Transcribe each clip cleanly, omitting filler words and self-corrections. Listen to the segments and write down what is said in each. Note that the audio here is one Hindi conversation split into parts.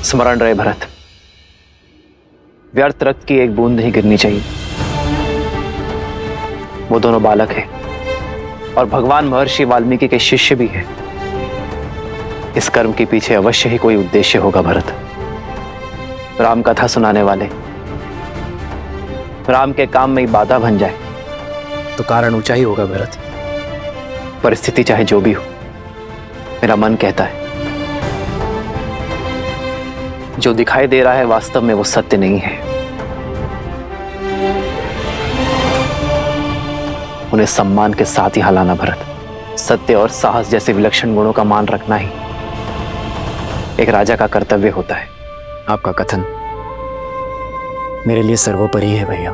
स्मरण रहे भरत, व्यर्थ रक्त की एक बूंद नहीं गिरनी चाहिए। वो दोनों बालक हैं और भगवान महर्षि वाल्मीकि के शिष्य भी हैं। इस कर्म के पीछे अवश्य ही कोई उद्देश्य होगा भरत। राम कथा सुनाने वाले राम के काम में ही बाधा बन जाए तो कारण ऊंचा ही होगा भरत। परिस्थिति चाहे जो भी हो, मेरा मन कहता है जो दिखाई दे रहा है वास्तव में वो सत्य नहीं है। उन्हें सम्मान के साथ ही हलाना भरत। सत्य और साहस जैसे विलक्षण गुणों का मान रखना ही एक राजा का कर्तव्य होता है। आपका कथन मेरे लिए सर्वोपरि है भैया,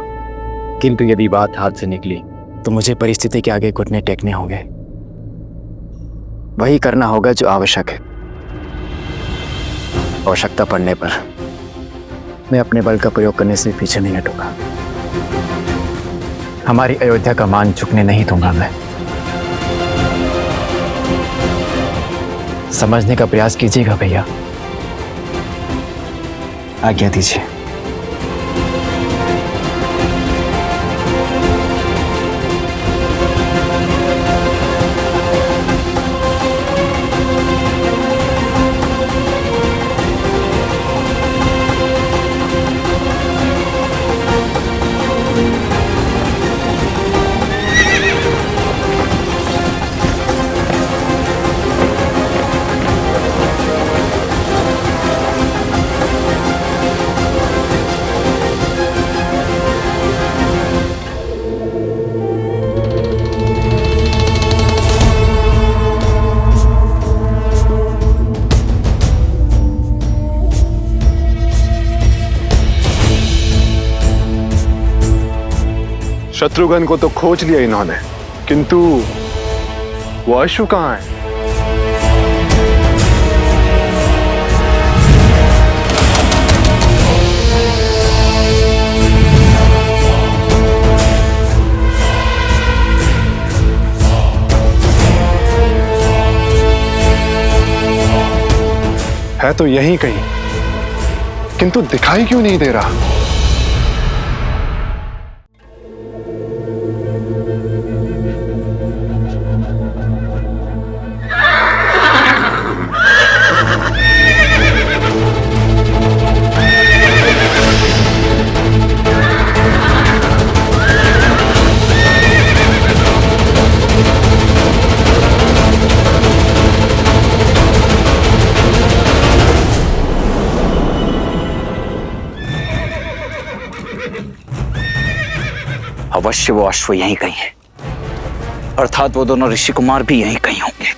किंतु यदि बात हाथ से निकली तो मुझे परिस्थिति के आगे घुटने टेकने होंगे। वही करना होगा जो आवश्यक है। आवश्यकता पड़ने पर मैं अपने बल का प्रयोग करने से पीछे नहीं हटूंगा। हमारी अयोध्या का मान झुकने नहीं दूंगा मैं। समझने का प्रयास कीजिएगा भैया, आज्ञा दीजिए। शत्रुघ्न को तो खोज लिया इन्होंने, किंतु वो अश्व कहां है? है तो यहीं कहीं, किंतु दिखाई क्यों नहीं दे रहा? अवश्य वो अश्व यहीं कहीं है, अर्थात वो दोनों ऋषि कुमार भी यहीं कहीं होंगे।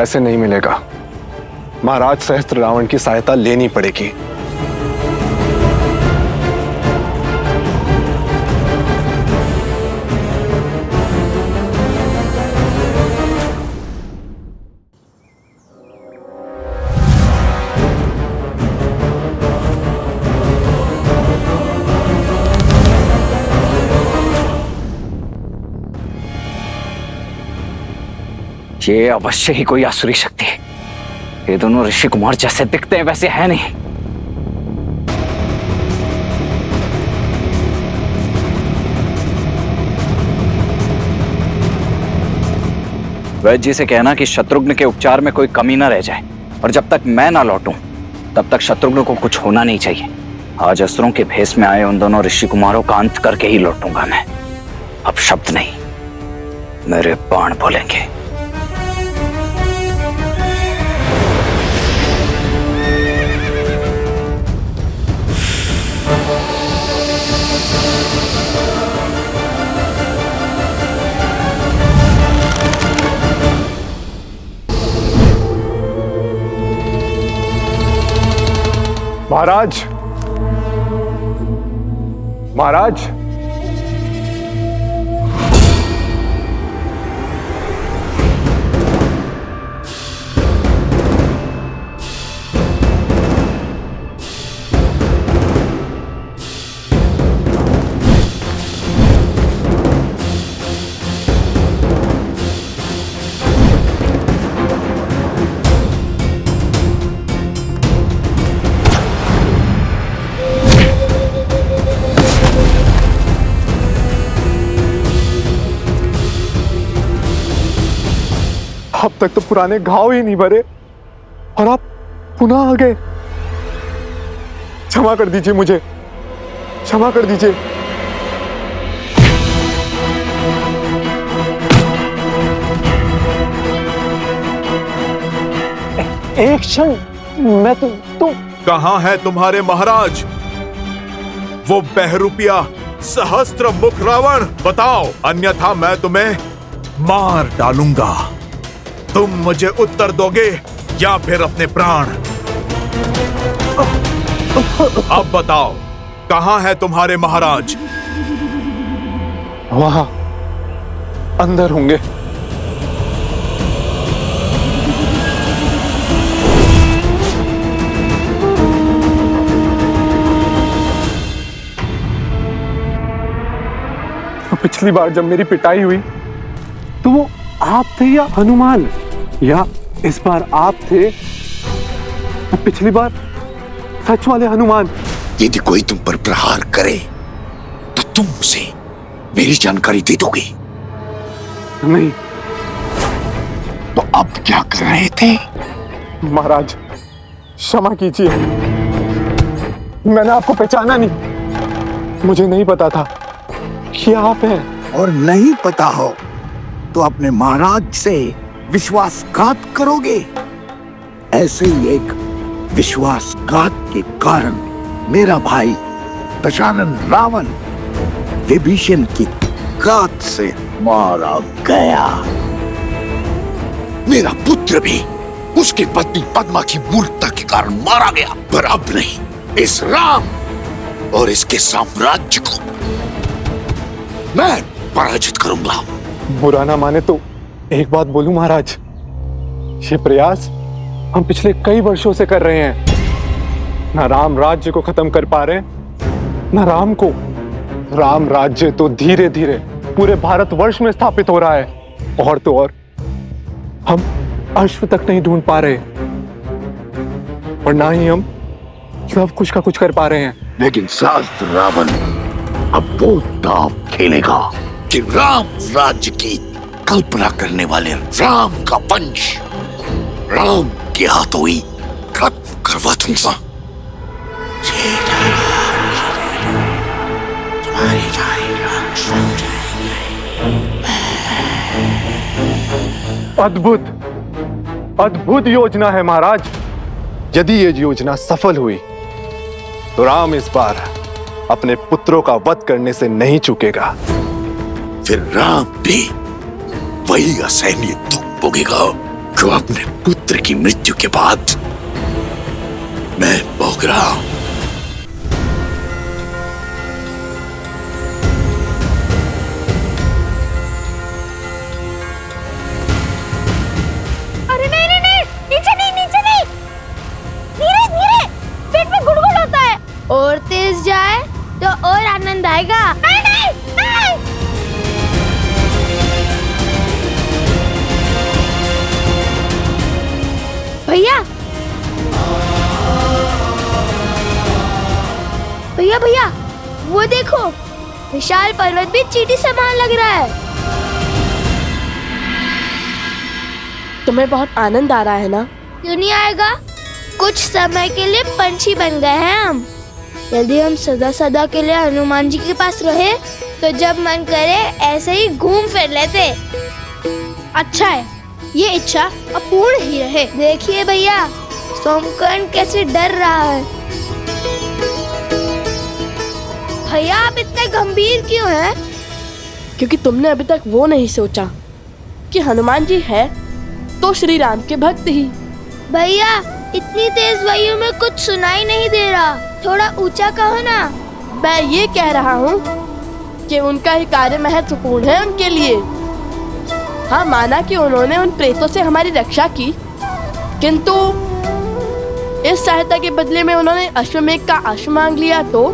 ऐसे नहीं मिलेगा। महाराज सहस्त्र रावण की सहायता लेनी पड़ेगी। ये अवश्य ही कोई आसुरी शक्ति है। ये दोनों ऋषि कुमार जैसे दिखते हैं वैसे है नहीं। वैद्य जी से कहना कि शत्रुघ्न के उपचार में कोई कमी ना रह जाए, और जब तक मैं ना लौटूं तब तक शत्रुघ्न को कुछ होना नहीं चाहिए। आज असुरों के भेष में आए उन दोनों ऋषि कुमारों का अंत करके ही लौटूंगा मैं। अब शब्द नहीं, मेरे बाण बोलेंगे। महाराज, महाराज, अब तक तो पुराने घाव ही नहीं भरे और आप पुनः आ गए। क्षमा कर दीजिए मुझे, क्षमा कर दीजिए। एक क्षण, मैं तुम कहां है तुम्हारे महाराज? वो बहरूपिया सहस्त्र मुख रावण, बताओ, अन्यथा मैं तुम्हें मार डालूंगा। तुम मुझे उत्तर दोगे या फिर अपने प्राण? अब बताओ, कहां है तुम्हारे महाराज? वहां अंदर होंगे। पिछली बार जब मेरी पिटाई हुई तो वो आप थे या हनुमान, या इस बार आप थे पिछली बार सच वाले हनुमान? यदि कोई तुम पर प्रहार करे तो तुम उसे मेरी जानकारी दे दोगे? नहीं। तो अब क्या कर रहे थे? महाराज क्षमा कीजिए, मैंने आपको पहचाना नहीं। मुझे नहीं पता था कि आप हैं। और नहीं पता हो तो अपने महाराज से विश्वासघात करोगे? ऐसे ही एक विश्वासघात के कारण मेरा भाई दशानन रावण विभीषण की घात से मारा गया। मेरा पुत्र भी उसकी पत्नी पद्मा की मूर्खता के कारण मारा गया, पर अब नहीं, इस राम और इसके साम्राज्य को मैं पराजित करूंगा। बुरा ना माने तो एक बात बोलूं महाराज, ये प्रयास हम पिछले कई वर्षों से कर रहे हैं। ना राम राज्य को खत्म कर पा रहे, ना राम को। राम राज्य तो धीरे धीरे पूरे भारतवर्ष में स्थापित हो रहा है, और तो और हम अश्व तक नहीं ढूंढ पा रहे, और ना ही हम सब कुछ का कुछ कर पा रहे हैं। लेकिन शास्त्र रावण अब वो दांव खेलेगा कि राम राज्य की कल्पना करने वाले राम का वंश राम के हाथों ही खत्म करवा दूंगा। अद्भुत अद्भुत योजना है महाराज। यदि ये योजना सफल हुई तो राम इस बार अपने पुत्रों का वध करने से नहीं चूकेगा। फिर राम भी वही असहनीय दुख भोगेगा जो अपने पुत्र की मृत्यु के बाद मैं भोग रहा हूं। अरे नहीं नहीं नहीं, नीचे नहीं, नीचे नहीं, धीरे धीरे, पेट में गुड़गुड़ होता है। और तेज जाए तो और आनंद आएगा। नहीं नहीं नहीं। भैया भैया भैया, वो देखो, विशाल पर्वत भी चींटी समान लग रहा है। तुम्हें बहुत आनंद आ रहा है ना? क्यों नहीं आएगा? कुछ समय के लिए पंछी बन गए हैं हम। यदि हम सदा सदा के लिए हनुमान जी के पास रहे तो जब मन करे ऐसे ही घूम फिर लेते। अच्छा है, ये इच्छा अपूर्ण ही रहे। देखिए भैया, सोमकर्ण कैसे डर रहा है। भैया आप इतने गंभीर क्यों हैं? क्योंकि तुमने अभी तक वो नहीं सोचा कि हनुमान जी है तो श्री राम के भक्त ही। भैया इतनी तेज वायु में कुछ सुनाई नहीं दे रहा, थोड़ा ऊंचा कहो ना। मैं ये कह रहा हूँ कि उनका ही कार्य महत्वपूर्ण है उनके लिए। हाँ, माना कि उन्होंने उन प्रेतों से हमारी रक्षा की, किंतु इस सहायता के बदले में उन्होंने अश्वमेध का अश्व मांग लिया तो?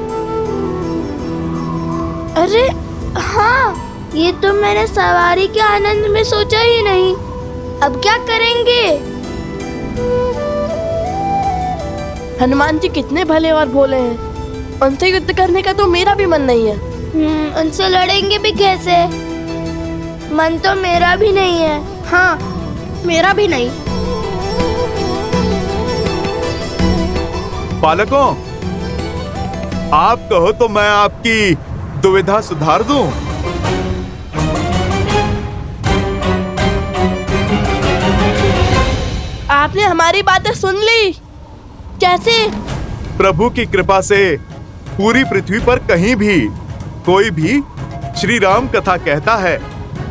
अरे हाँ, ये तो मैंने सवारी के आनंद में सोचा ही नहीं। अब क्या करेंगे? हनुमान जी कितने भले और भोले हैं, उनसे युद्ध करने का तो मेरा भी मन नहीं है। उनसे लड़ेंगे भी कैसे? मन तो मेरा भी नहीं है। हाँ, मेरा भी नहीं। बालकों, आप कहो तो मैं आपकी दुविधा सुधार दूं। आपने हमारी बातें सुन ली? कैसे? प्रभु की कृपा से पूरी पृथ्वी पर कहीं भी कोई भी श्री राम कथा कहता है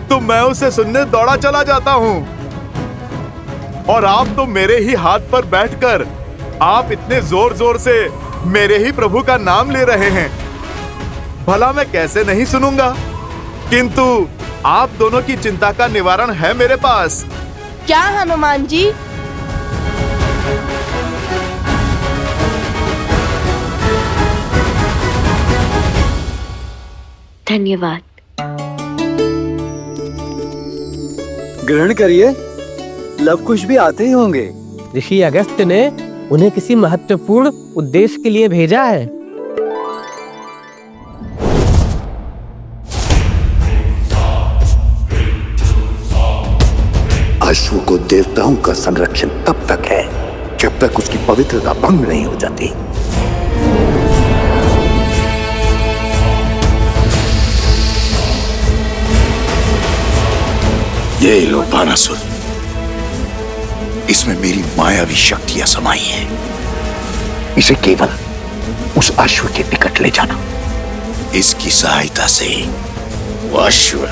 तो मैं उसे सुनने दौड़ा चला जाता हूँ। और आप तो मेरे ही हाथ पर बैठकर आप इतने जोर जोर से मेरे ही प्रभु का नाम ले रहे हैं, भला मैं कैसे नहीं सुनूंगा। किंतु आप दोनों की चिंता का निवारण है मेरे पास। क्या हनुमान जी? धन्यवाद। ग्रहण करिए, लव कुश भी आते ही होंगे। ऋषि अगस्त ने उन्हें किसी महत्वपूर्ण उद्देश्य के लिए भेजा है। अश्व को देवताओं का संरक्षण तब तक है जब तक उसकी पवित्रता भंग नहीं हो जाती। ये लो बानासुर, इसमें मेरी मायावी शक्तियां समाई हैं। इसे केवल उस अश्व के निकट ले जाना। इसकी सहायता से वो अश्व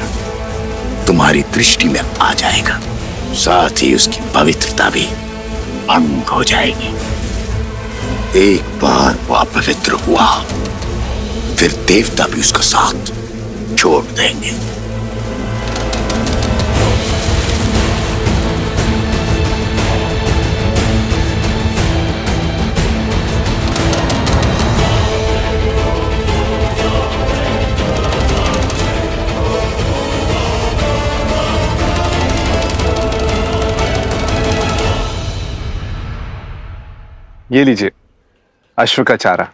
तुम्हारी दृष्टि में आ जाएगा, साथ ही उसकी पवित्रता भी भंग हो जाएगी। एक बार वो अपवित्र हुआ, फिर देवता भी उसका साथ छोड़ देंगे। ये लीजिए अश्व का चारा।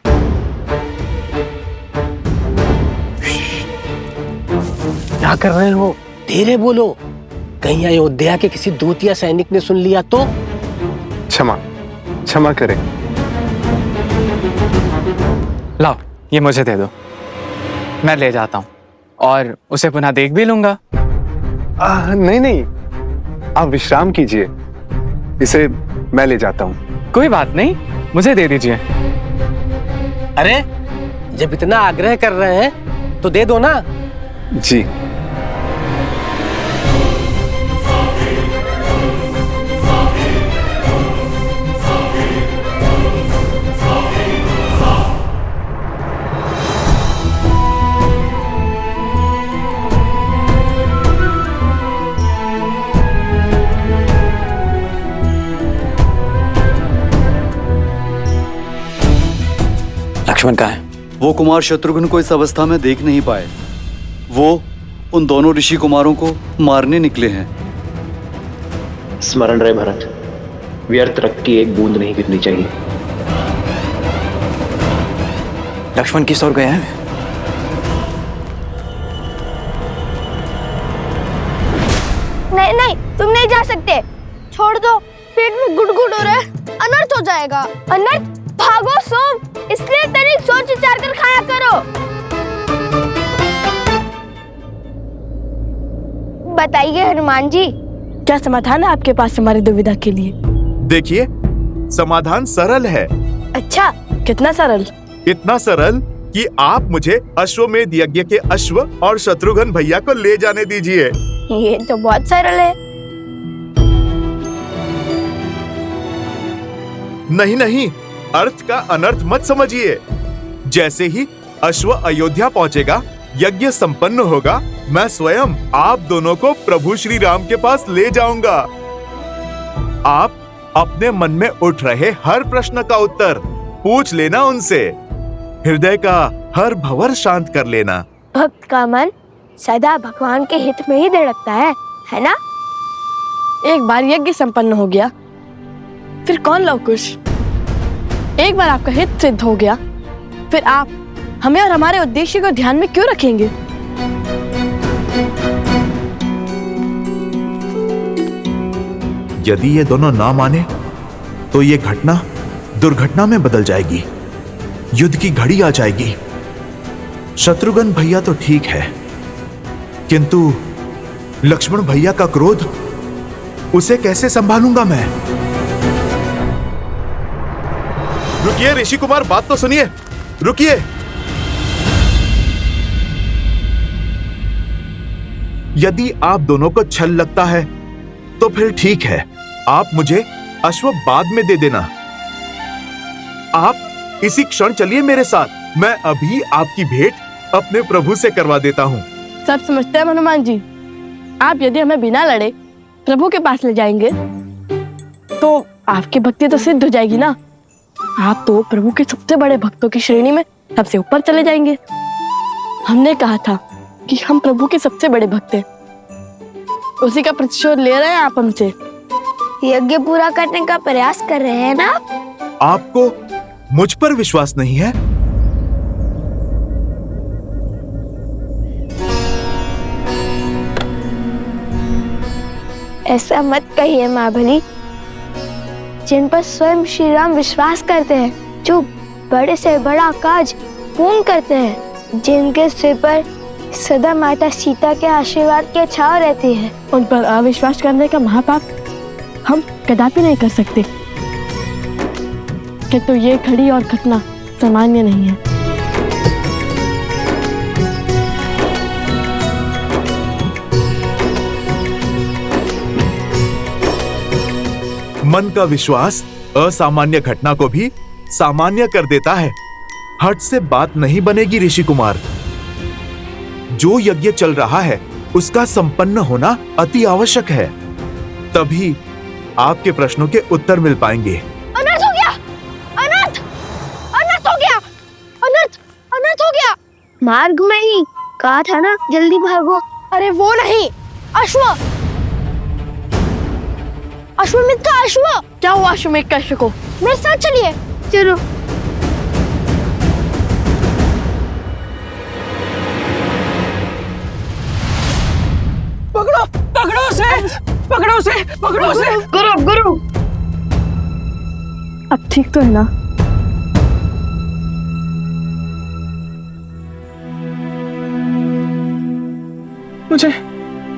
क्या कर रहे हो? धीरे बोलो, कहीं अयोध्या के किसी दूत या सैनिक ने सुन लिया तो? क्षमा करें। लाओ, ये मुझे दे दो, मैं ले जाता हूँ और उसे पुनः देख भी लूंगा। नहीं, आप विश्राम कीजिए, इसे मैं ले जाता हूँ। कोई बात नहीं, मुझे दे दीजिए। अरे जब इतना आग्रह कर रहे हैं तो दे दो ना। जी। लक्ष्मण कहाँ है? वो कुमार शत्रुघ्न को इस अवस्था में देख नहीं पाए। वो उन दोनों ऋषि कुमारों को मारने निकले हैं। स्मरण रहे भरत, व्यर्थ रक्त की एक बूंद नहीं गिरनी चाहिए। लक्ष्मण किस ओर गया है? नहीं, तुम नहीं जा सकते। छोड़ दो, पेट में गुड़गुड़ हो रहा है, अनर्थ हो जाएगा। अनर्थ? भागो सोम, इसलिए तनिक सोच विचार कर खाया करो। बताइए हनुमान जी, क्या समाधान है आपके पास हमारी दुविधा के लिए? देखिए, समाधान सरल है। अच्छा, कितना सरल? इतना सरल कि आप मुझे अश्वमेध यज्ञ के अश्व और शत्रुघ्न भैया को ले जाने दीजिए। ये तो बहुत सरल है। नहीं, अर्थ का अनर्थ मत समझिए। जैसे ही अश्व अयोध्या पहुंचेगा, यज्ञ संपन्न होगा, मैं स्वयं आप दोनों को प्रभु श्री राम के पास ले जाऊंगा। आप अपने मन में उठ रहे हर प्रश्न का उत्तर पूछ लेना उनसे। हृदय का हर भंवर शांत कर लेना। भक्त का मन सदा भगवान के हित में ही धड़कता है ना? एक बार यज्ञ संपन्न हो गया, फिर कौन लवकुश? एक बार आपका हित सिद्ध हो गया, फिर आप हमें और हमारे उद्देश्य को ध्यान में क्यों रखेंगे? यदि ये दोनों ना माने तो ये घटना दुर्घटना में बदल जाएगी, युद्ध की घड़ी आ जाएगी। शत्रुघ्न भैया तो ठीक है, किंतु लक्ष्मण भैया का क्रोध, उसे कैसे संभालूंगा मैं? रुकिए ऋषि कुमार, बात तो सुनिए, रुकिए। यदि आप दोनों को छल लगता है तो फिर ठीक है, आप मुझे अश्व बाद में दे देना। आप इसी क्षण चलिए मेरे साथ, मैं अभी आपकी भेंट अपने प्रभु से करवा देता हूँ। सब समझते हैं हनुमान जी, आप यदि हमें बिना लड़े प्रभु के पास ले जाएंगे तो आपकी भक्ति तो सिद्ध हो जाएगी ना। आप तो प्रभु के सबसे बड़े भक्तों की श्रेणी में सबसे ऊपर चले जाएंगे। हमने कहा था कि हम प्रभु के सबसे बड़े भक्त हैं, उसी का प्रतिशोध ले रहे हैं आप हमसे। यज्ञ पूरा करने का प्रयास कर रहे हैं ना? आपको मुझ पर विश्वास नहीं है? ऐसा मत कहिए महाबली, जिन पर स्वयं श्री राम विश्वास करते हैं, जो बड़े से बड़ा काज पूर्ण करते हैं, जिनके सिर पर सदा माता सीता के आशीर्वाद की छाव रहती है, उन पर अविश्वास करने का महापाप हम कदापि नहीं कर सकते। किंतु ये घड़ी और घटना सामान्य नहीं है। मन का विश्वास असामान्य घटना को भी सामान्य कर देता है। हट से बात नहीं बनेगी ऋषि कुमार। जो यज्ञ चल रहा है उसका संपन्न होना अति आवश्यक है, तभी आपके प्रश्नों के उत्तर मिल पाएंगे। अनर्थ हो गया, अनर्थ, अनर्थ हो गया, अनर्थ, अनर्थ हो गया। मार्ग में ही कहा था ना, जल्दी भागो। अरे वो नहीं, अश्व, अश्वमेध का अश्व। क्या हुआ अश्वमेध का अश्व को? मेरे साथ चलिए। चलो। पकड़ो, पकड़ो उसे, पकड़ो उसे, पकड़ो उसे। गुरु, गुरु। अब ठीक तो है ना?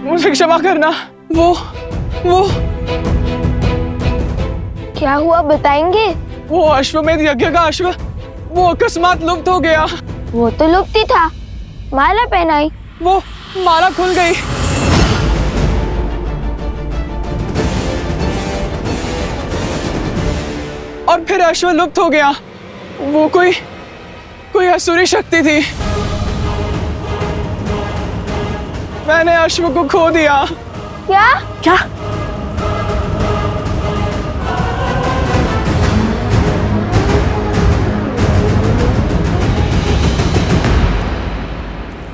मुझे क्षमा करना। वो क्या हुआ बताएंगे? वो अश्वमेध यज्ञ का अश्व वो अकस्मात लुप्त हो गया। वो तो लुप्त ही था, माला पहनाई। वो माला खुल गई। और फिर अश्व लुप्त हो गया। वो कोई असुरी शक्ति थी। मैंने अश्व को खो दिया। क्या? क्या?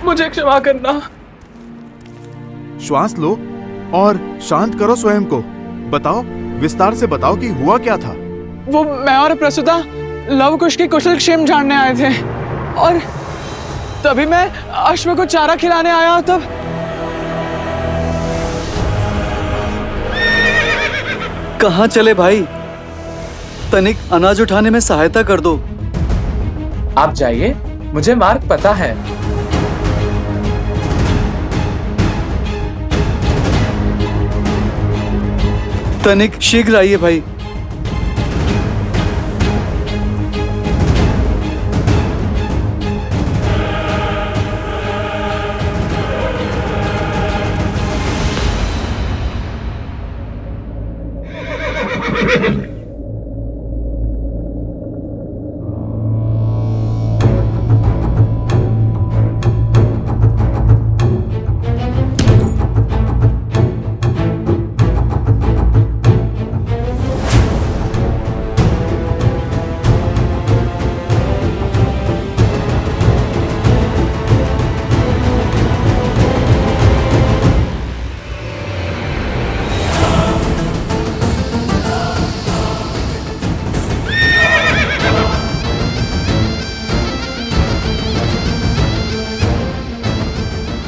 मुझे क्षमा करना। श्वास लो और शांत करो स्वयं को। बताओ, विस्तार से बताओ कि हुआ क्या था। वो मैं और प्रसूता लव कुश की कुशल क्षेम जानने आए थे, और तभी मैं अश्व को चारा खिलाने आया। तब कहाँ चले भाई? तनिक अनाज उठाने में सहायता कर दो। आप जाइए, मुझे मार्ग पता है। तनिक शीघ्र आइए भाई।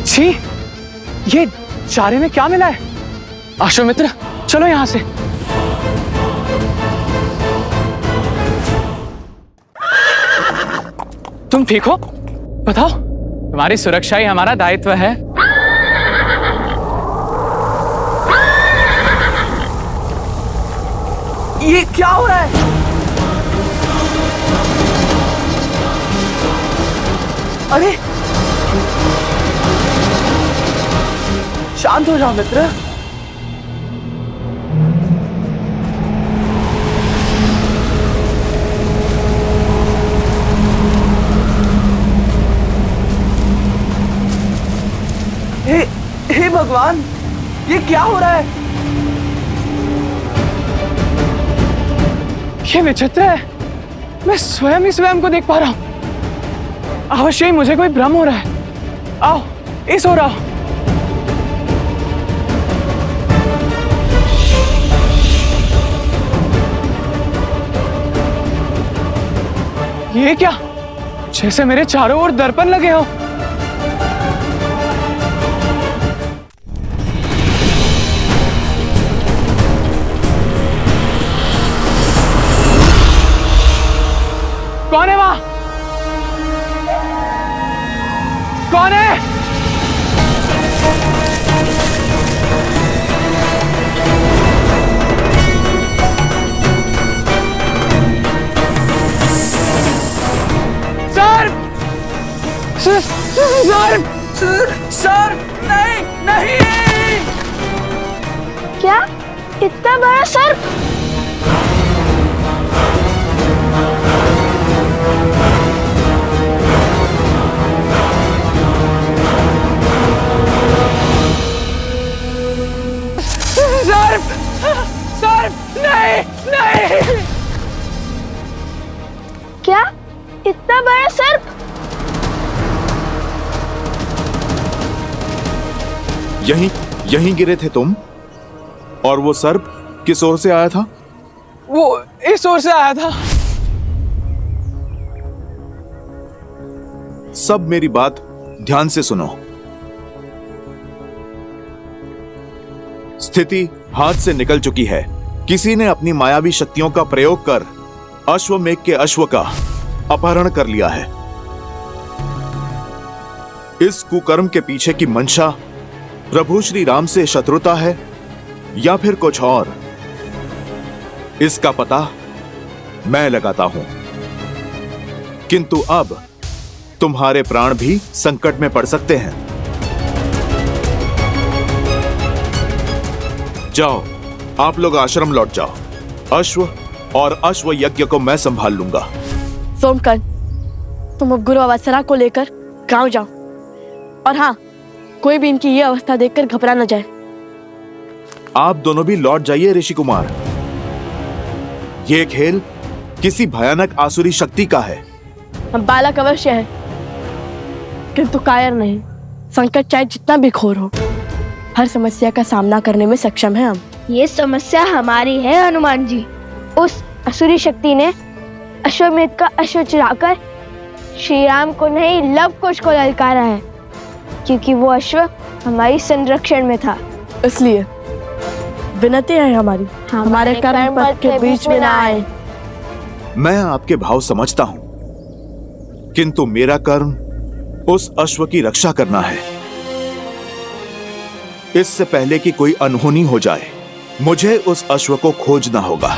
छी, ये चारे में क्या मिला है? अश्वमित्र, चलो यहाँ से। तुम ठीक हो? बताओ, तुम्हारी सुरक्षा ही हमारा दायित्व है। ये क्या हो रहा है? अरे शांत हो जाओ मित्र। हे भगवान, ये क्या हो रहा है? ये विचित्र है, मैं स्वयं ही स्वयं को देख पा रहा हूं। अवश्य ही मुझे कोई भ्रम हो रहा है। आओ, इस हो रहा। ये क्या? जैसे मेरे चारों ओर दर्पण लगे हो। कौन है वहां? कौन है? सर, नहीं नहीं। क्या इतना बड़ा सर्प? सर्प, नहीं नहीं। क्या इतना बड़ा सर्प? यहीं गिरे थे तुम? और वो सर्प किस ओर से आया था? वो इस ओर से आया था। सब मेरी बात ध्यान से सुनो। स्थिति हाथ से निकल चुकी है। किसी ने अपनी मायावी शक्तियों का प्रयोग कर अश्वमेघ के अश्व का अपहरण कर लिया है। इस कुकर्म के पीछे की मंशा प्रभु श्री राम से शत्रुता है या फिर कुछ और, इसका पता मैं लगाता हूं। किंतु अब तुम्हारे प्राण भी संकट में पड़ सकते हैं। जाओ, आप लोग आश्रम लौट जाओ। अश्व और अश्व यज्ञ को मैं संभाल लूंगा। सोमकन, तुम अब गुरु अवसरा को लेकर गांव जाओ। और हाँ, कोई भी इनकी ये अवस्था देखकर घबरा न जाए। आप दोनों भी लौट जाइए ऋषि कुमार। ये खेल किसी भयानक आसुरी शक्ति का है। हम बालक अवश्य है, किंतु कायर नहीं। संकट चाहे जितना भी घोर हो, हर समस्या का सामना करने में सक्षम है हम। ये समस्या हमारी है हनुमान जी। उस असुरी शक्ति ने अश्वमेध का अश्व चुराकर श्री राम को नहीं, लव कुश को ललकारा है, क्योंकि वो अश्व हमारी संरक्षण में था। इसलिए विनती है हमारी, हमारे कर्म पथ के बीच में ना आए। मैं आपके भाव समझता हूं, किंतु मेरा कर्म उस अश्व की रक्षा करना है। इससे पहले कि कोई अनहोनी हो जाए, मुझे उस अश्व को खोजना होगा।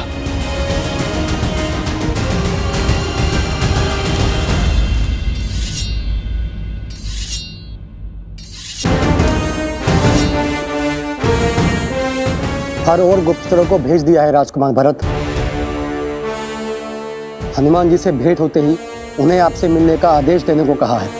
हर ओर गुप्तचरों को भेज दिया है राजकुमार भरत। हनुमान जी से भेंट होते ही उन्हें आपसे मिलने का आदेश देने को कहा है।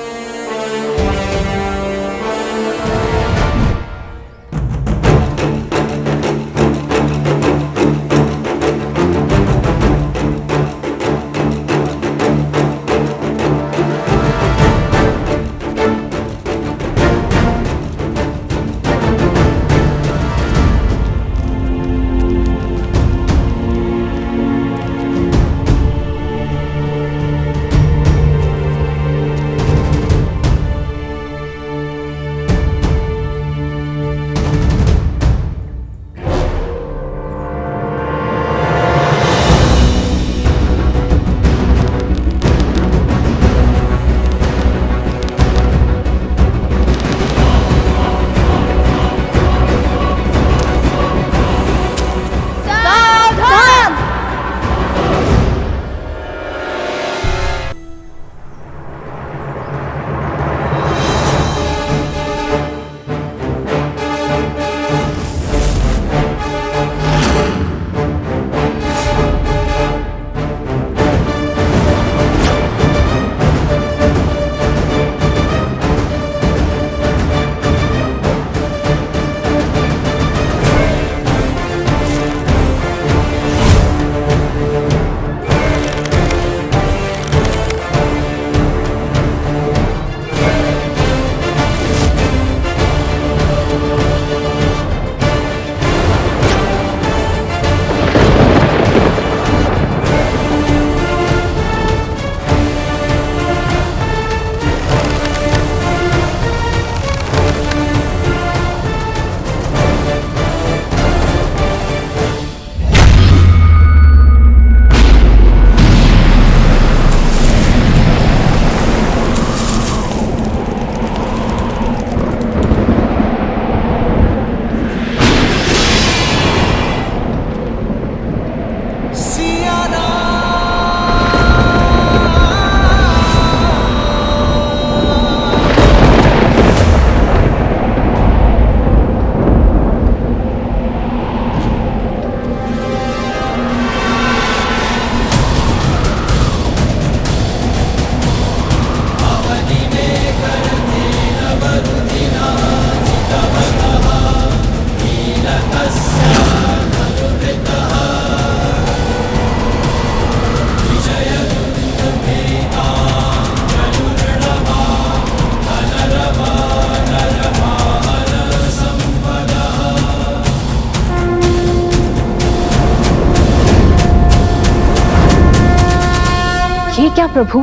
क्या प्रभु,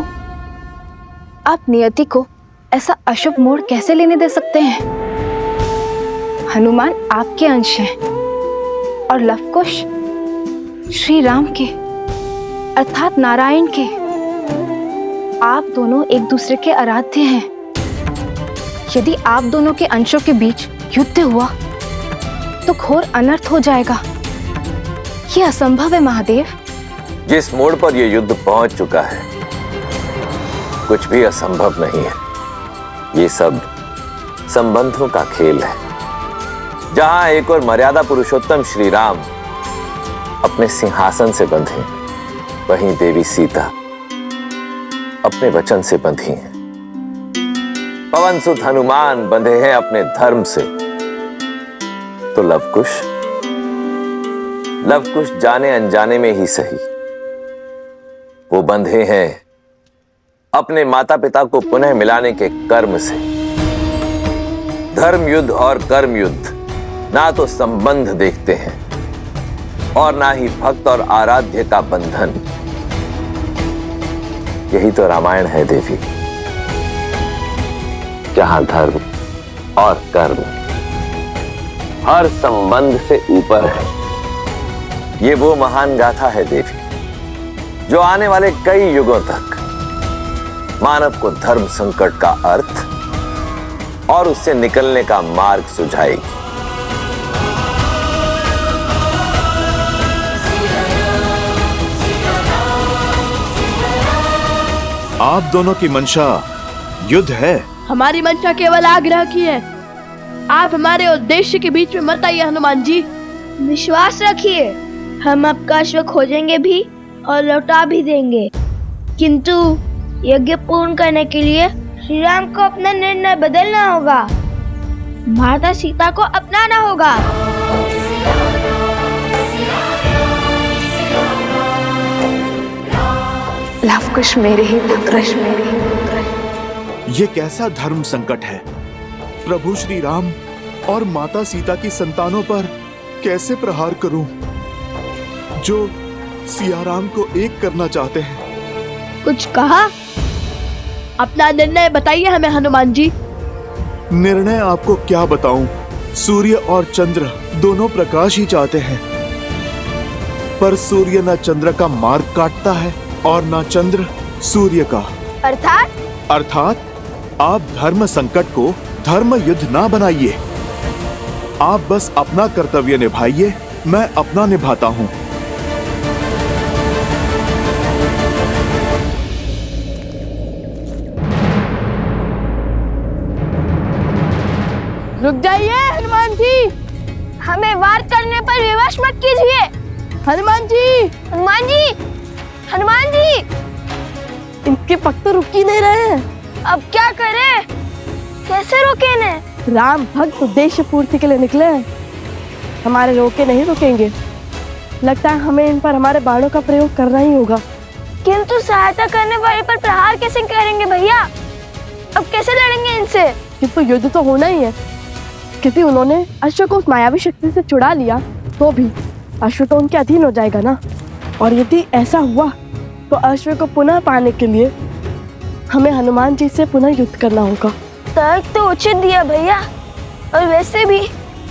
आप नियति को ऐसा अशुभ मोड़ कैसे लेने दे सकते हैं? हनुमान आपके अंश हैं और लवकुश श्री राम के अर्थात नारायण के। आप दोनों एक दूसरे के आराध्य हैं। यदि आप दोनों के अंशों के बीच युद्ध हुआ तो घोर अनर्थ हो जाएगा। ये असंभव है महादेव। जिस मोड़ पर यह युद्ध पहुंच चुका है, कुछ भी असंभव नहीं है। ये सब संबंधों का खेल है। जहां एक और मर्यादा पुरुषोत्तम श्री राम अपने सिंहासन से बंधे, वहीं देवी सीता अपने वचन से बंधी हैं। पवन सुत हनुमान बंधे हैं अपने धर्म से, तो लवकुश जाने अनजाने में ही सही, वो बंधे हैं अपने माता पिता को पुनः मिलाने के कर्म से। धर्म युद्ध और कर्म युद्ध ना तो संबंध देखते हैं और ना ही भक्त और आराध्य का बंधन। यही तो रामायण है देवी, जहां धर्म और कर्म हर संबंध से ऊपर है। ये वो महान गाथा है देवी, जो आने वाले कई युगों तक मानव को धर्म संकट का अर्थ और उससे निकलने का मार्ग सुझाएगी। आप दोनों की मंशा युद्ध है। हमारी मंशा केवल आग्रह की है। आप हमारे उद्देश्य के बीच में मत आइए हनुमान जी। विश्वास रखिए, हम आपका अश्व खोजेंगे भी और लौटा भी देंगे, किंतु यज्ञ पूर्ण करने के लिए श्री राम को अपना निर्णय बदलना होगा। माता सीता को अपनाना होगा। लवकुश मेरे ही पुत्र, मेरे ही पुत्र। ये कैसा धर्म संकट है? प्रभु श्री राम और माता सीता की संतानों पर कैसे प्रहार करूं, जो सिया राम को एक करना चाहते हैं? कुछ कहा? अपना निर्णय बताइए हमें हनुमान जी। निर्णय आपको क्या बताऊं? सूर्य और चंद्र दोनों प्रकाश ही चाहते हैं, पर सूर्य न चंद्र का मार्ग काटता है और न चंद्र सूर्य का। अर्थात आप धर्म संकट को धर्म युद्ध ना बनाइए। आप बस अपना कर्तव्य निभाइए, मैं अपना निभाता हूं। रुक जाइए हनुमान जी। हमें वार करने पर विवश मत कीजिए। हनुमान जी, हनुमान जी, हनुमान जी। इनके पग तो रुक ही नहीं रहे हैं। अब क्या करें? कैसे रोके ने? राम भक्त उद्देश्य पूर्ति के लिए निकले हैं, हमारे रोके नहीं रुकेंगे। लगता है हमें इन पर हमारे बाणों का प्रयोग करना ही होगा। किंतु सहायता करने वाले पर प्रहार कैसे करेंगे भैया? अब कैसे लड़ेंगे इनसे? किंतु युद्ध तो होना ही है, क्योंकि उन्होंने अश्व को उस मायावी शक्ति से छुड़ा लिया, तो भी अश्व तो उनके अधीन हो जाएगा ना। और यदि ऐसा हुआ तो अश्व को पुनः पाने के लिए हमें हनुमान जी से पुनः युद्ध करना होगा। तर्क तो उचित दिया भैया, और वैसे भी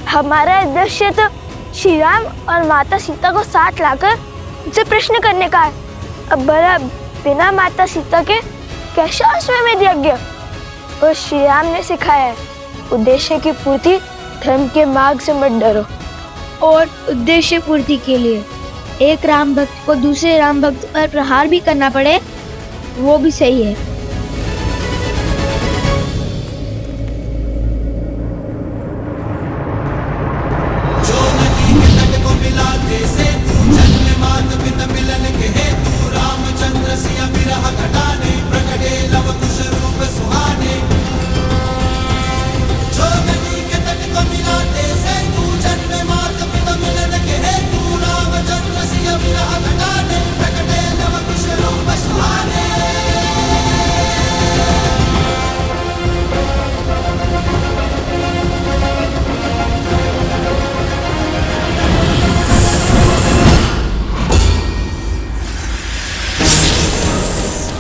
हमारा उद्देश्य तो श्री राम और माता सीता को साथ लाकर उनसे प्रश्न करने का है। अब भला बिना माता सीता के कैसा अश्वमेध यज्ञ? और श्री राम ने सिखाया है, उद्देश्य की पूर्ति धर्म के मार्ग से मत डरो। और उद्देश्य पूर्ति के लिए एक राम भक्त को दूसरे राम भक्त पर प्रहार भी करना पड़े, वो भी सही है।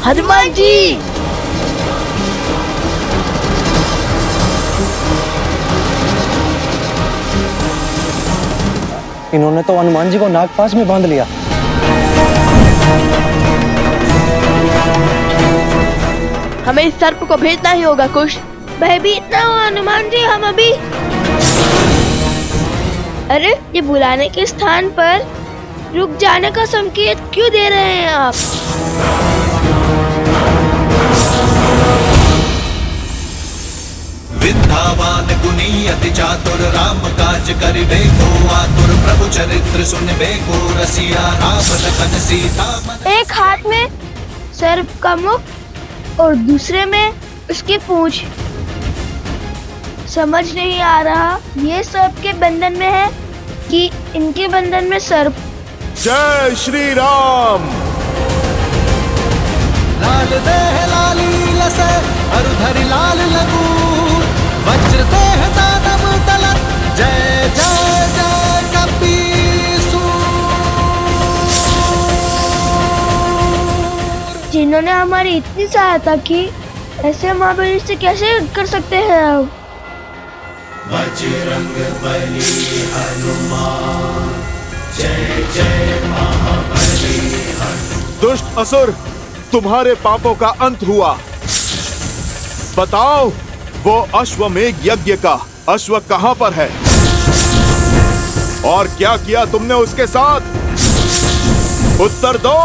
हनुमान जी। इन्होंने तो हनुमान जी को नागपाश में बांध लिया। हमें इस सर्प को भेजना ही होगा कुश। भयभीत ना हो हनुमान जी, हम अभी। अरे ये बुलाने के स्थान पर रुक जाने का संकेत क्यों दे रहे हैं आप? विद्यावान गुणी अति चातुर राम काज करिबे को आतुर प्रभु चरित्र सुनबे को रसिया राम लखन सीता मन। एक हाथ में सर्प का मुख और दूसरे में उसकी पूंछ। समझ नहीं आ रहा ये सर्प के बंधन में है कि इनके बंधन में सर्प। जय श्री राम। लाल देह लाली लसे अरुधरि लाल लगूर वज्र देह दानव तलत जय जय जय कपीसूर। जिन्होंने हमारी इतनी सहायता की, ऐसे महाबली से कैसे कर सकते हैं आप? बजरंग बली हनुमान जय जय महाबली हनुमान। दुष्ट असुर, तुम्हारे पापों का अंत हुआ। बताओ वो अश्वमेध यज्ञ का अश्व कहां पर है और क्या किया तुमने उसके साथ? उत्तर दो।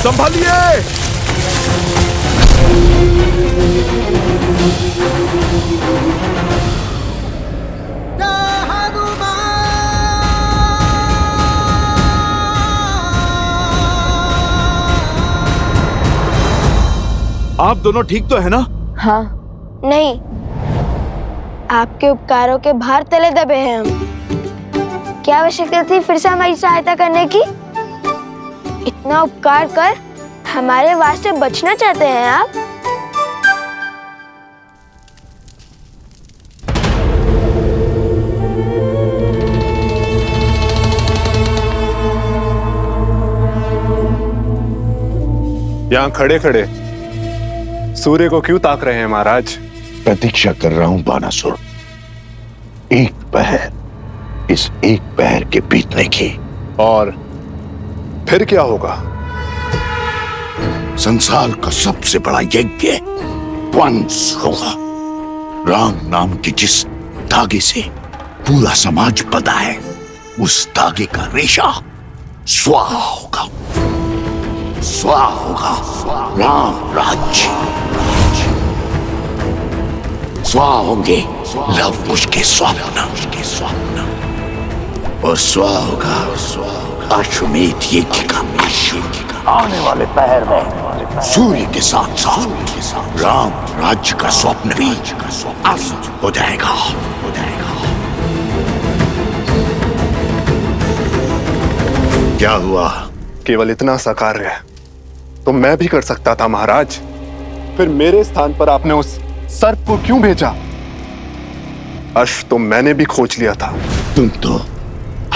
संभालिए। आप दोनों ठीक तो है ना? हाँ। नहीं, आपके उपकारों के भार तले दबे हैं हम। क्या आवश्यकता थी फिर से हमारी सहायता करने की? इतना उपकार कर हमारे वास्ते बचना चाहते हैं आप? यहाँ खड़े खड़े सूर्य को क्यों ताक रहे हैं महाराज? प्रतीक्षा कर रहा हूं बानासुर, एक पहर, इस एक पहर के बीतने की। और फिर क्या होगा? संसार का सबसे बड़ा यज्ञ वंश होगा। राम नाम की जिस धागे से पूरा समाज बंधा है, उस धागे का रेशा स्वाहा होगा। स्वाहा होगा राम राज्य। स्वाहा होंगे लव कुश के स्वप्न, और स्वाहा होगा अश्वमेध यज्ञ का अश्व। आने वाले पहर में सूर्य के साथ साथ राम राज्य का स्वप्न भी अस्त हो जाएगा। क्या हुआ? केवल इतना सा कार्य तो मैं भी कर सकता था महाराज। फिर मेरे स्थान पर आपने उस सर्प को क्यों भेजा? अश्व तो मैंने भी खोज लिया था। तुम तो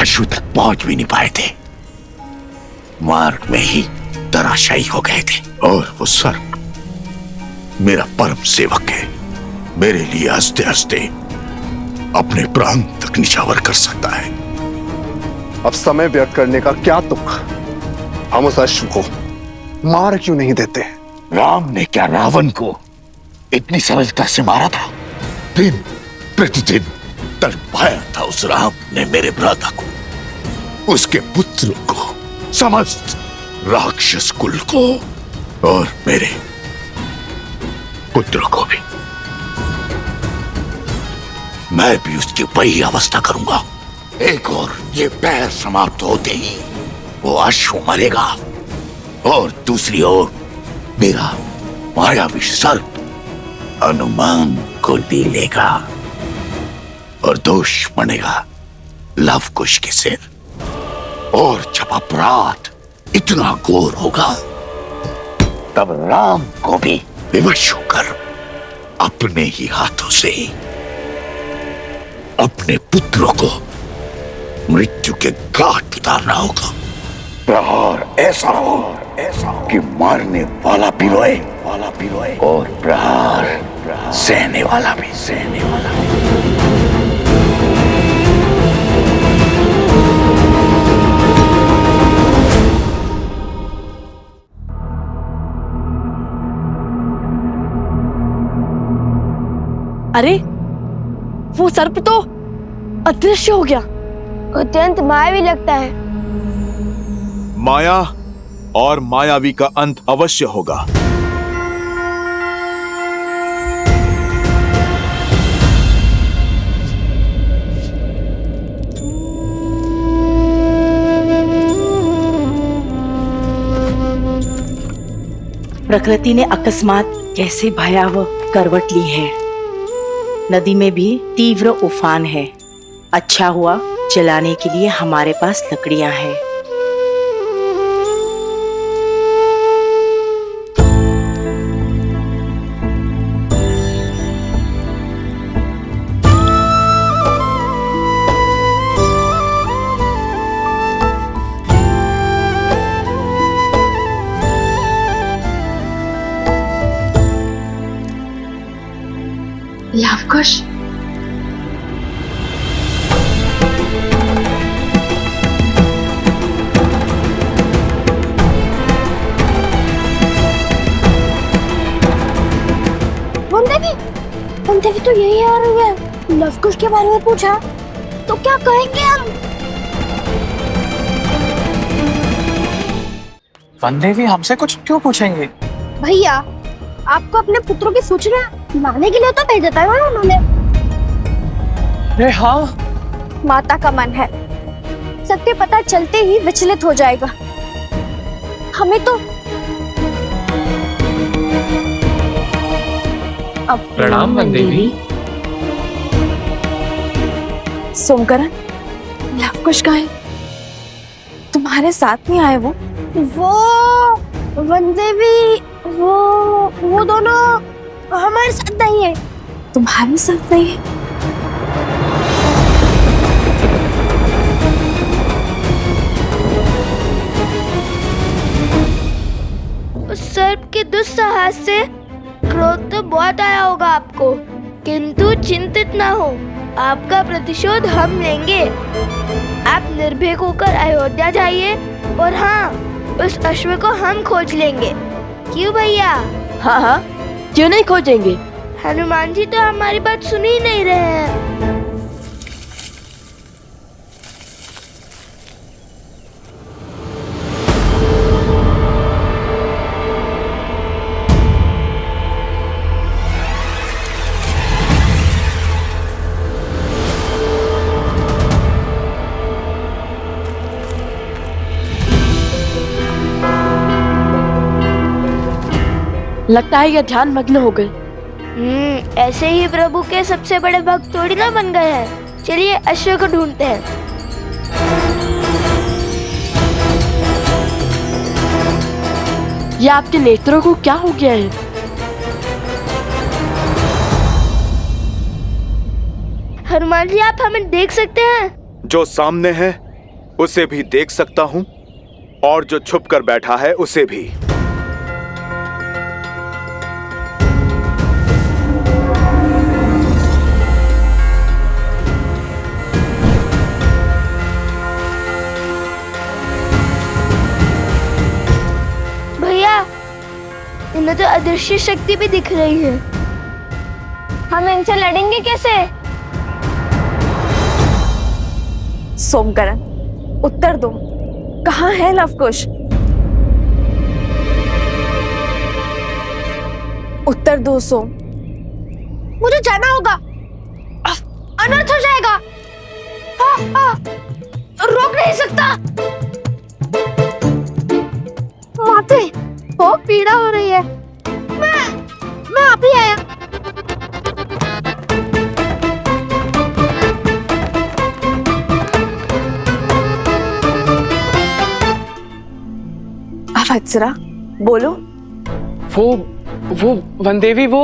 अश्व तक पहुंच भी नहीं पाए थे, मार्ग में ही धराशायी हो गए थे। और वो सर्प मेरा परम सेवक है, मेरे लिए हंसते हंसते अपने प्राण तक निछावर कर सकता है। अब समय व्यर्थ करने का क्या तुक? हम उस अश्व को मार क्यों नहीं देते? राम ने क्या रावण को इतनी सरलता से मारा था? दिन प्रतिदिन तड़पाया था उस राम ने मेरे भ्राता को, उसके पुत्र को, समस्त राक्षस कुल को, और मेरे पुत्र को भी। मैं भी उसकी वही अवस्था करूंगा। एक और ये पैर समाप्त होते ही वो अश्व मरेगा, और दूसरी ओर मेरा मायावी सर्प हनुमान को ले लेगा, और दोष बनेगा लव कुश के सिर। और जब अपराध इतना घोर होगा, तब राम को भी विवश होकर अपने ही हाथों से अपने पुत्रों को मृत्यु के घाट उतारना होगा। प्रहार ऐसा हो कि मारने वाला भी रोए और प्रहार सहने वाला भी। अरे वो सर्प तो अदृश्य हो गया। अत्यंत मायावी लगता है। माया और मायावी का अंत अवश्य होगा। प्रकृति ने अकस्मात कैसे भयावह करवट ली है। नदी में भी तीव्र उफान है। अच्छा हुआ जलाने के लिए हमारे पास लकड़ियां हैं। लवकुश, देवी तो यही आ रही है। लवकुश के बारे में पूछा तो क्या कहेंगे हम? वन देवी हमसे कुछ क्यों पूछेंगे? भैया, आपको अपने पुत्रों की सूचना लाने के लिए तो भेजा था ना उन्होंने। अरे हाँ, माता का मन है, सत्य पता चलते ही विचलित हो जाएगा। हमें तो प्रणाम वन देवी। सोमकरण, लवकुश कहाँ है? तुम्हारे साथ नहीं आए वो वन देवी, वो दोनों हमारे साथ नहीं है। तुम्हारे साथ नहीं है? उस सर्प के दुस्साहस से क्रोध तो बहुत आया होगा आपको, किंतु चिंतित ना हो, आपका प्रतिशोध हम लेंगे। आप निर्भीक होकर अयोध्या जाइए और हाँ, उस अश्व को हम खोज लेंगे। क्यों भैया? हाँ हाँ, क्यों नहीं खोजेंगे? हनुमान जी तो हमारी बात सुन ही नहीं रहे हैं। लगता है ये ध्यान मग्न हो गए। ऐसे ही प्रभु के सबसे बड़े भक्त थोड़ी ना बन गए हैं। चलिए अश्व को ढूंढते हैं। ये आपके नेत्रों को क्या हो गया है? हनुमान जी, आप हमें देख सकते हैं? जो सामने है उसे भी देख सकता हूँ और जो छुप कर बैठा है उसे भी। इनमें तो अदृश्य शक्ति भी दिख रही है। हम इनसे लड़ेंगे कैसे? सोमकरण, उत्तर दो, कहाँ है लवकुश? उत्तर दो सोम। मुझे जाना होगा, अनर्थ हो जाएगा। रोक नहीं सकता। माते, बहुत पीड़ा हो रही है। मैं अभी आया। जरा बोलो। वो वनदेवी वो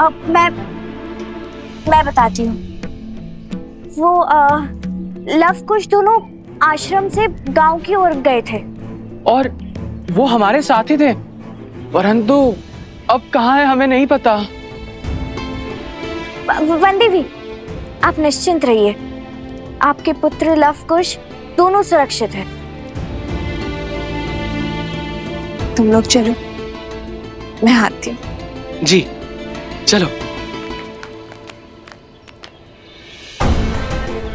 अब मैं बताती हूँ। वो लव कुश दोनों आश्रम से गांव की ओर गए थे और वो हमारे साथ ही थे, परंतु अब कहाँ है हमें नहीं पता। वनदेवी आप निश्चिंत रहिए, आपके पुत्र लव कुश दोनों सुरक्षित हैं। तुम लोग चलो, मैं आती हूँ। जी चलो।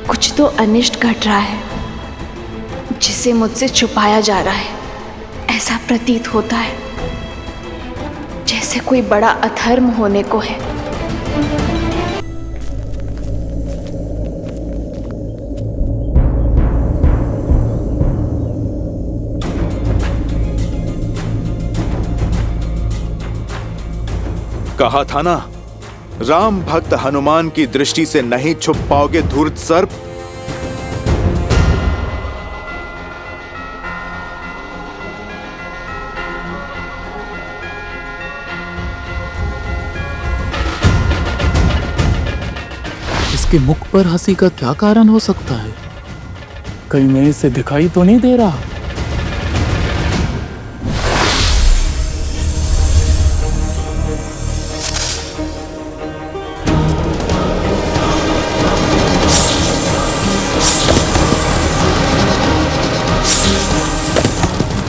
कुछ तो अनिष्ट घट रहा है जिसे मुझसे छुपाया जा रहा है। ऐसा प्रतीत होता है जैसे कोई बड़ा अधर्म होने को है। कहा था ना, राम भक्त हनुमान की दृष्टि से नहीं छुप पाओगे धूर्त सर्प। इसके मुख पर हंसी का क्या कारण हो सकता है? कहीं मेरे से दिखाई तो नहीं दे रहा?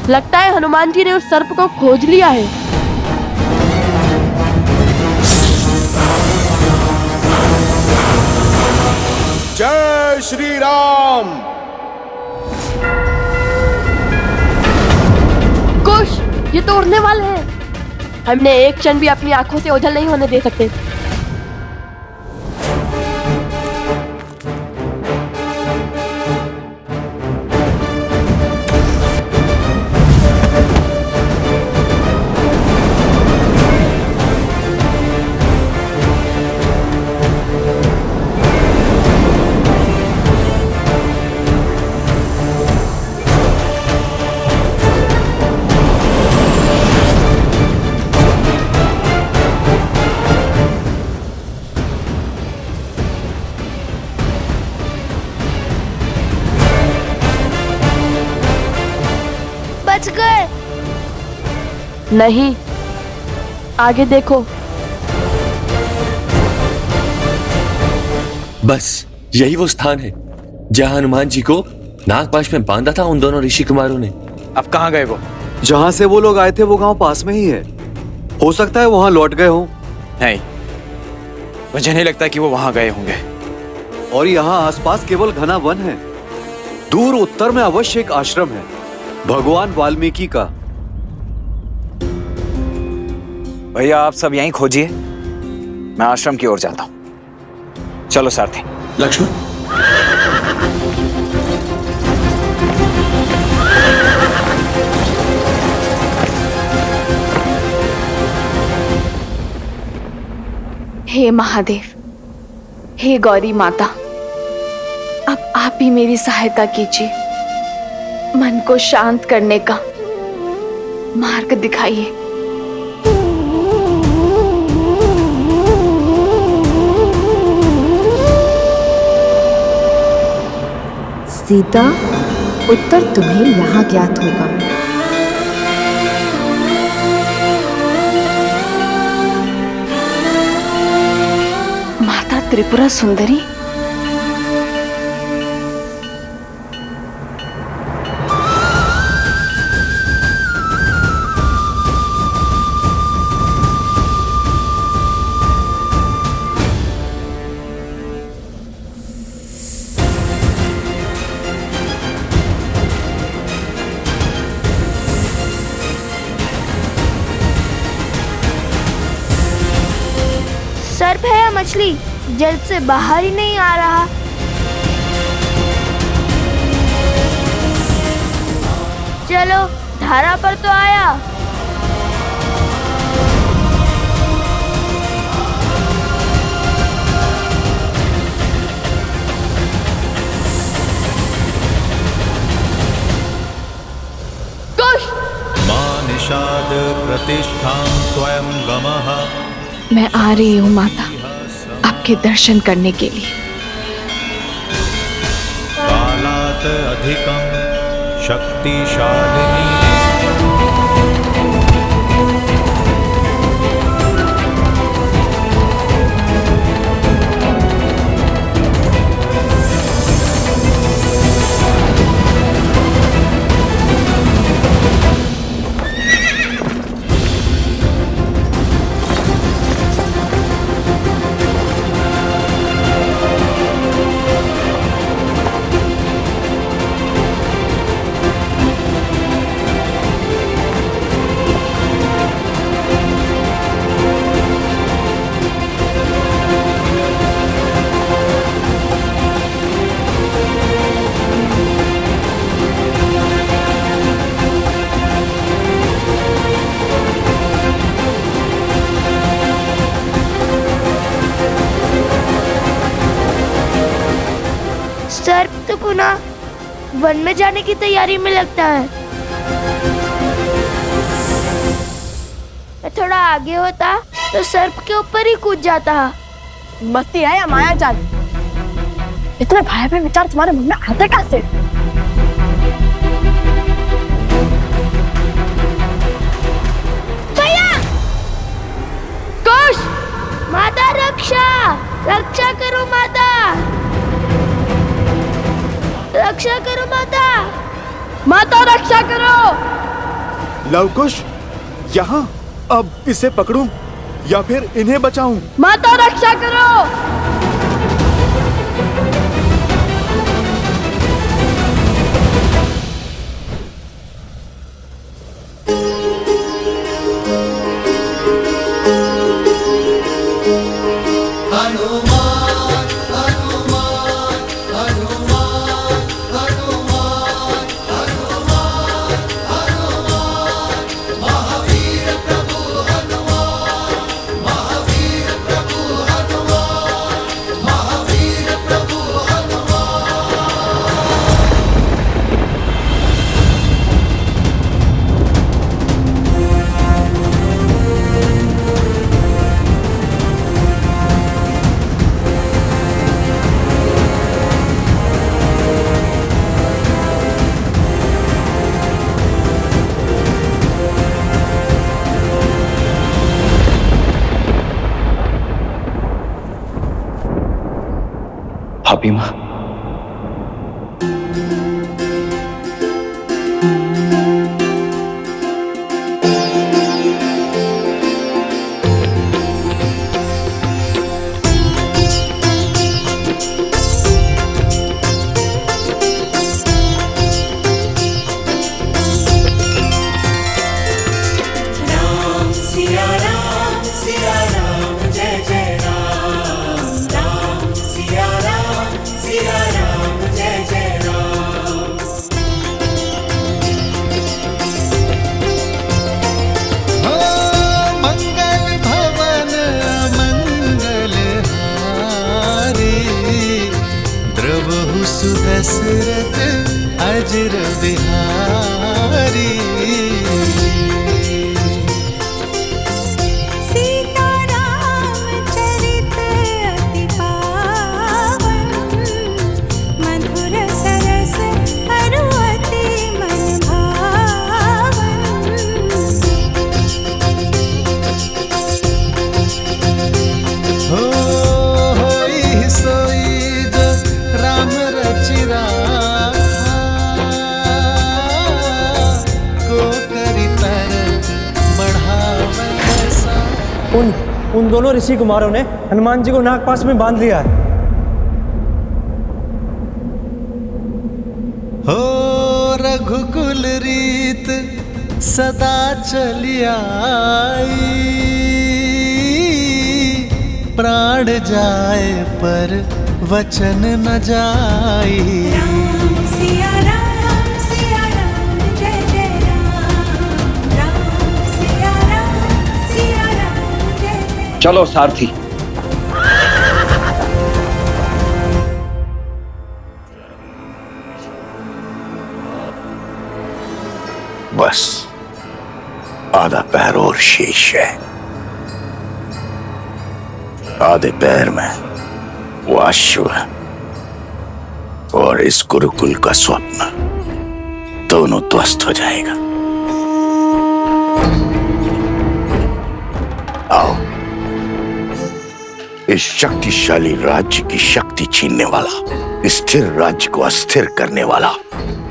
लगता है हनुमान जी ने उस सर्प को खोज लिया है। जय श्री राम। कुश, ये तो उड़ने वाले हैं। हमने एक क्षण भी अपनी आंखों से ओझल नहीं होने दे सकते। बच गए। नहीं, आगे देखो। बस यही वो स्थान है जहां हनुमान जी को नागपाश में बांधा था उन दोनों ऋषि कुमारों ने। अब कहाँ गए वो? जहां से वो लोग आए थे वो गांव पास में ही है। हो सकता है वहां लौट गए हों। नहीं, मुझे नहीं लगता कि वो वहां गए होंगे। और यहाँ आसपास केवल घना वन है। दूर उत्तर में अवश्य एक आश्रम है, भगवान वाल्मीकि का। भैया आप सब यहीं खोजिए, मैं आश्रम की ओर जाता हूं। चलो सारथी। लक्ष्मण, हे महादेव, हे गौरी माता, अब आप ही मेरी सहायता कीजिए। मन को शांत करने का मार्ग दिखाइए। सीता, उत्तर तुम्हें यहाँ ज्ञात होगा। माता त्रिपुरा सुंदरी, सर्प है या मछली, जल से बाहर ही नहीं आ रहा। चलो, धारा पर तो आया। कुश, प्रतिष्ठां त्वयं गमः मैं आ रही हूँ माता, आपके दर्शन करने के लिए। कालात् अधिकं शक्तिशालिनी सर्प तो पुनः वन में जाने की तैयारी में लगता है। मैं थोड़ा आगे होता तो सर्प के ऊपर ही कूद जाता। मस्ती है या माया जाल? इतने भयावह विचार तुम्हारे मन में आते कैसे? भैया! कुश! माता रक्षा! रक्षा करो माता! रक्षा करो माता! माता रक्षा करो! लवकुश, यहाँ अब इसे पकड़ूं या फिर इन्हें बचाऊं? माता रक्षा करो! भीमा, दशरथ अजर बिहारी सीताराम चरित अति पावन मधुर सरस अरु अति मन भावन हो होई सोई जो राम रचिरा को करी तरत बढ़ावन सा। उन दोनों ऋषि कुमारों ने हनुमान जी को नागपाश में बांध लिया है। हो रघुकुल रीत सदा चली आई प्राण जाए पर वचन न जाई। सिया राम जय जय राम सिया राम जय जय। चलो सारथी। बस आधा पैर और शेष है। आधे पैर में वो अश्व और इस गुरुकुल का स्वप्न दोनों ध्वस्त हो जाएगा। आओ, इस शक्तिशाली राज्य की शक्ति छीनने वाला, स्थिर राज्य को अस्थिर करने वाला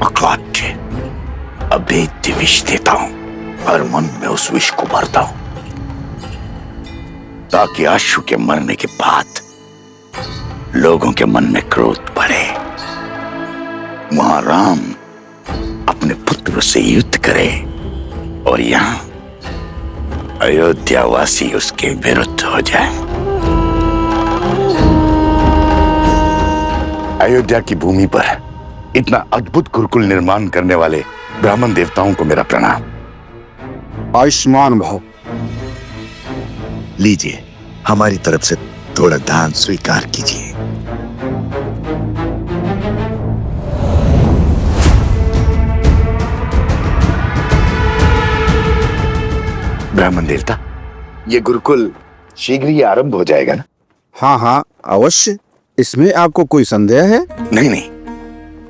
अकाट्य अभेद्य विष देता हूं। हर मन में उस विष को भरता हूं ताकि अश्व के मरने के बाद लोगों के मन में क्रोध बढ़े, वहां राम अपने पुत्र से युद्ध करे और यहां अयोध्यावासी उसके विरुद्ध हो जाए। अयोध्या की भूमि पर इतना अद्भुत गुरुकुल निर्माण करने वाले ब्राह्मण देवताओं को मेरा प्रणाम। आयुष्मान भव। लीजिए, हमारी तरफ से थोड़ा दान स्वीकार कीजिए। ब्राह्मण देवता, ये गुरुकुल शीघ्र ही आरंभ हो जाएगा ना? हाँ हाँ अवश्य। इसमें आपको कोई संदेह है? नहीं नहीं,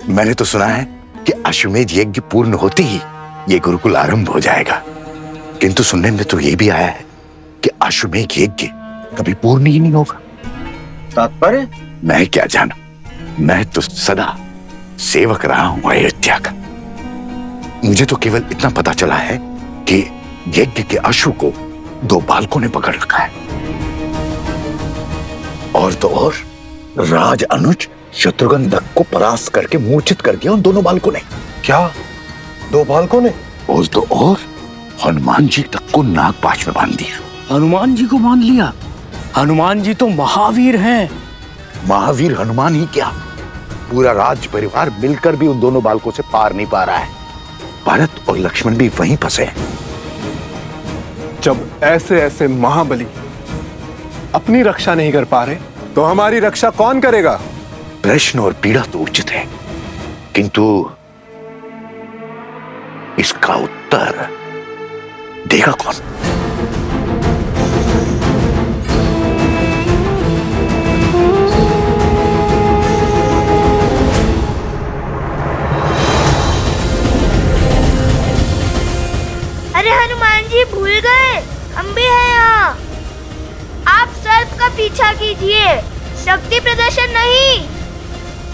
मैंने तो सुना है कि अश्वमेध यज्ञ पूर्ण होते ही ये गुरुकुल आरंभ हो जाएगा, किंतु सुनने में तो ये भी आया है कि अश्वमेध यज्ञ कभी पूर्ण ही नहीं होगा। तात्पर्य? मैं क्या जानूं, मैं तो सदा सेवक रहा हूं अयोध्या का। मुझे तो केवल इतना पता चला है कि यज्ञ के अश्व को 2 बालकों ने पकड़ रखा है, और तो और राज अनुज शत्रुघ्न दत्त को परास्त करके मूर्छित कर दिया उन दोनों बालकों ने। क्या 2 बालकों ने? और तो और हनुमान जी तक को नागपाश में बांध दिया। हनुमान जी को बांध लिया? हनुमान जी तो महावीर हैं। महावीर हनुमान ही क्या, पूरा राज परिवार मिलकर भी उन दोनों बालकों से पार नहीं पा रहा है। भरत और लक्ष्मण भी वहीं फंसे हैं। जब ऐसे ऐसे महाबली अपनी रक्षा नहीं कर पा रहे तो हमारी रक्षा कौन करेगा? प्रश्न और पीड़ा तो उचित है, किंतु इसका उत्तर देगा कौन? अरे हनुमान जी भूल गए, हम भी हैं यहाँ। आप सर्प का पीछा कीजिए, शक्ति प्रदर्शन नहीं।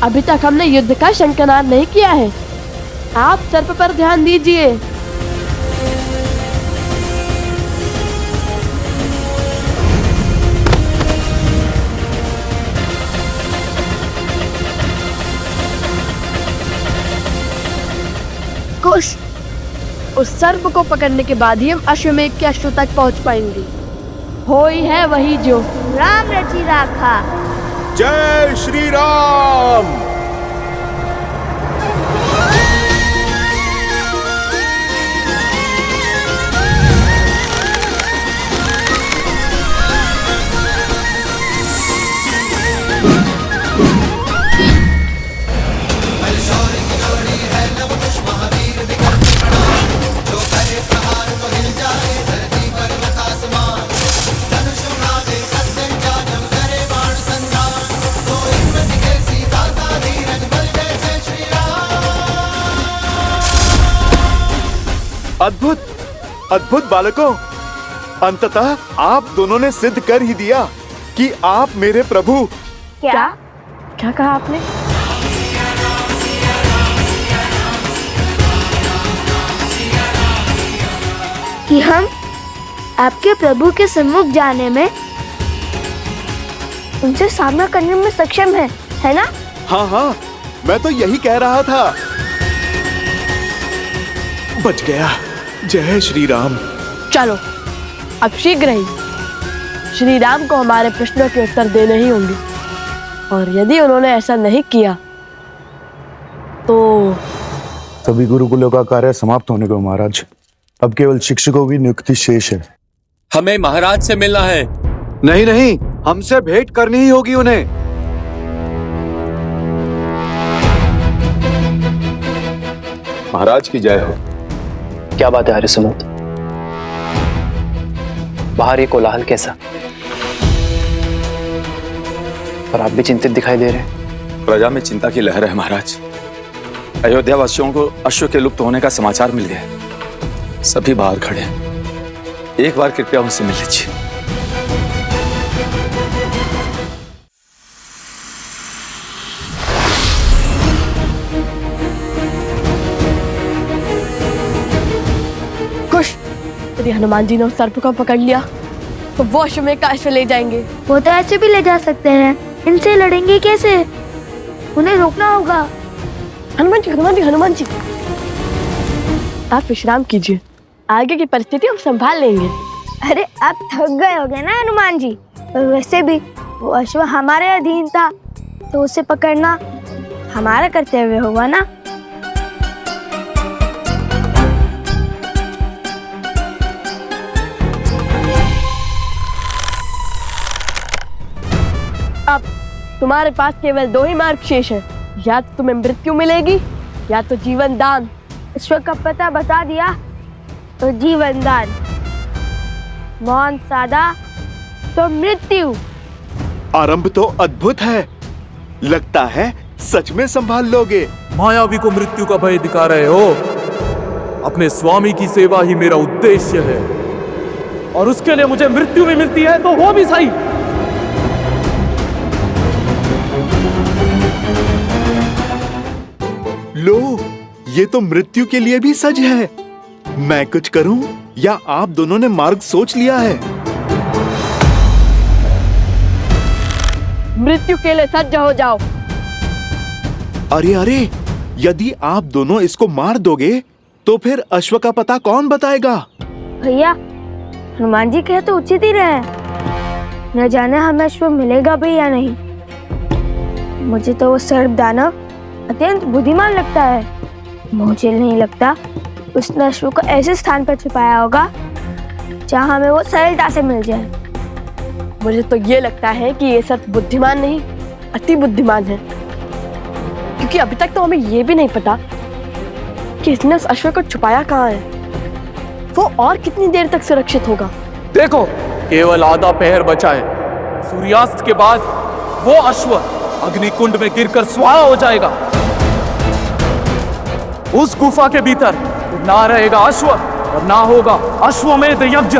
अभी तक हमने युद्ध का शंखनाद नहीं किया है, आप सर्प पर ध्यान दीजिए। कुश, उस सर्प को पकड़ने के बाद ही हम अश्वमेध के अश्व तक पहुंच पाएंगे। हो ही है वही जो राम रची राखा। जय श्री राम। अद्भुत अद्भुत बालकों, अंततः आप दोनों ने सिद्ध कर ही दिया कि आप मेरे प्रभु। क्या क्या कहा आपने? कि हम आपके प्रभु के सम्मुख जाने में, उनसे सामना करने में सक्षम है ना? हाँ हाँ, मैं तो यही कह रहा था। बच गया। जय श्री राम। चलो अब शीघ्र ही श्री राम को हमारे प्रश्नों के उत्तर देने ही होंगे, और यदि उन्होंने ऐसा नहीं किया तो सभी गुरुकुलों का कार्य समाप्त होने को महाराज। अब केवल शिक्षकों की नियुक्ति शेष है। हमें महाराज से मिलना है। नहीं नहीं, हमसे भेंट करनी ही होगी उन्हें। महाराज की जय हो। क्या बात है हरिसमुद्र? बाहर ये कोलाहल कैसा? और आप भी चिंतित दिखाई दे रहे हैं। प्रजा में चिंता की लहर है महाराज। अयोध्या वासियों को अश्व के लुप्त होने का समाचार मिल गया। सभी बाहर खड़े हैं, एक बार कृपया उनसे मिल लीजिए। कुश, यदि हनुमान जी ने उस सर्प को पकड़ लिया तो वो अश्वमेध का अश्व ले जाएंगे। वो तो ऐसे भी ले जा सकते हैं, इनसे लड़ेंगे कैसे? उन्हें रोकना होगा। हनुमान जी, हनुमान जी, हनुमान जी, आप विश्राम कीजिए, आगे की परिस्थिति हम संभाल लेंगे। अरे आप थक गए होगे ना हनुमान जी। और वैसे भी वो अश्व हमारे अधीन था, तो उसे पकड़ना हमारा कर्तव्य होगा ना। अब तुम्हारे पास केवल दो ही मार्ग शेष है, या तो तुम्हें मृत्यु मिलेगी या तो जीवन दान। ईश्वर का पता बता दिया तो जीवन दान, मौन साधा तो मृत्यु। आरंभ तो अद्भुत है, लगता है सच में संभाल लोगे। मायावी को मृत्यु का भय दिखा रहे हो। अपने स्वामी की सेवा ही मेरा उद्देश्य है, और उसके लिए मुझे मृत्यु भी मिलती है तो वो भी सही। लो, ये तो मृत्यु के लिए भी सज है। मैं कुछ करूं या आप दोनों ने मार्ग सोच लिया है? मृत्यु के लिए सज्ज हो जाओ। अरे अरे, यदि आप दोनों इसको मार दोगे तो फिर अश्व का पता कौन बताएगा? भैया, हनुमान जी कहे तो उचित ही रहे। न जाने हमें अश्व मिलेगा भी या नहीं। मुझे तो वो सर्प दानव अत्यंत बुद्धिमान लगता है। मुझे नहीं लगता उसने अश्व को ऐसे स्थान पर छुपाया होगा जहाँ हमें वो सरलता से मिल जाए। मुझे तो ये लगता है कि ये सर्प बुद्धिमान नहीं, अति बुद्धिमान है, क्योंकि अभी तक तो हमें ये भी नहीं पता कि इसने उस अश्व को छुपाया कहाँ है। वो और कितनी देर तक सुरक्षित होगा? देखो, केवल आधा पहर बचा है। सूर्यास्त के बाद वो अश्व अग्निकुंड में गिरकर स्वाहा हो जाएगा। उस गुफा के भीतर ना रहेगा अश्व और ना होगा अश्वमेध यज्ञ।